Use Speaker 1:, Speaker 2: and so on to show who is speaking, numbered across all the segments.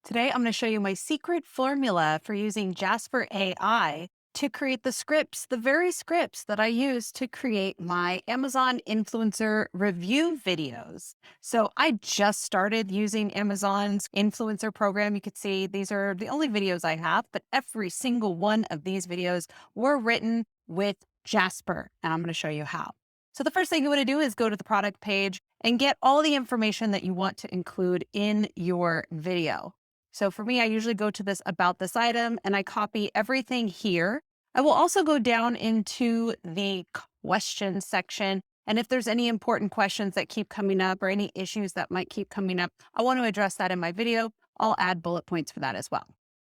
Speaker 1: Today, I'm going to show you my secret formula for using Jasper AI to create the scripts, the very scripts that I use to create my Amazon influencer review videos. So I just started using Amazon's influencer program. You could see these are the only videos I have, but every single one of these videos were written with Jasper, and I'm going to show you how. So the first thing you want to do is go to the product page and get all the information that you want to include in your video. So for me, I usually go to this about this item and I copy everything here. I will also go down into the question section. And if there's any important questions that keep coming up or any issues that might keep coming up, I want to address that in my video. I'll add bullet points for that as well.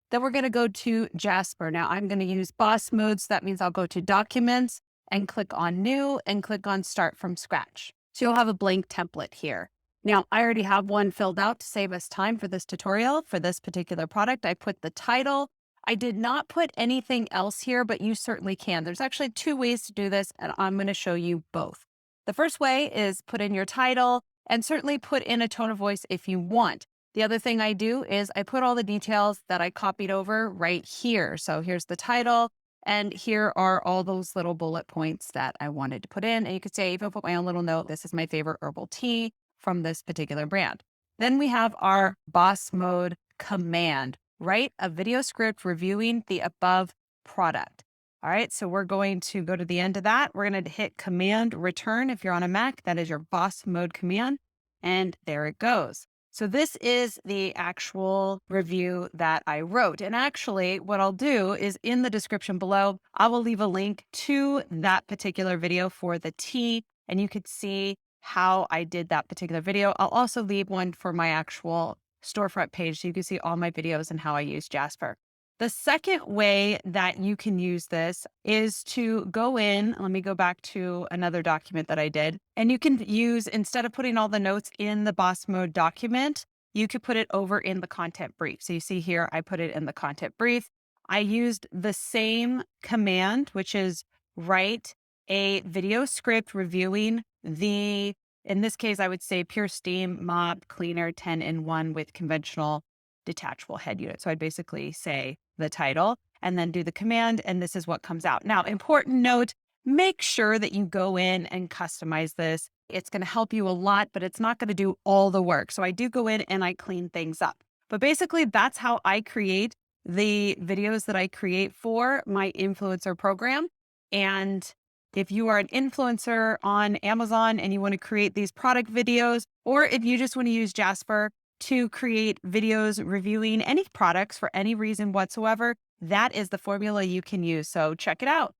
Speaker 1: Then we're going to go to Jasper. Now I'm going to use boss mode. So that means I'll go to documents and click on new and click on start from scratch. So you'll have a blank template here. Now, I already have one filled out to save us time for this tutorial. For this particular product, I put the title. I did not put anything else here, but you certainly can. There's actually two ways to do this, and I'm going to show you both. The first way is put in your title and certainly put in a tone of voice if you want. The other thing I do is I put all the details that I copied over right here. So here's the title, and here are all those little bullet points that I wanted to put in. And you could say, even put my own little note, this is my favorite herbal tea from this particular brand. Then we have our boss mode command, write a video script reviewing the above product. All right, so we're going to go to the end of that. We're going to hit command return. If you're on a Mac, that is your boss mode command. And there it goes. So this is the actual review that I wrote. And actually what I'll do is in the description below, I will leave a link to that particular video for the tea, and you could see how I did that particular video. I'll also leave one for my actual storefront page so you can see all my videos and how I use Jasper. The second way that you can use this is to go in. Let me go back to another document that I did. And you can use, instead of putting all the notes in the boss mode document, you could put it over in the content brief. So you see here, I put it in the content brief. I used the same command, which is write a video script reviewing the, in this case, I would say Pure Steam Mop Cleaner 10-in-1 with conventional detachable head unit. So I'd basically say the title and then do the command, and this is what comes out. Now, important note, make sure that you go in and customize this. It's going to help you a lot, but it's not going to do all the work. So I do go in and I clean things up. But basically, that's how I create the videos that I create for my influencer program. And if you are an influencer on Amazon and you want to create these product videos, or if you just want to use Jasper to create videos reviewing any products for any reason whatsoever, that is the formula you can use. So check it out.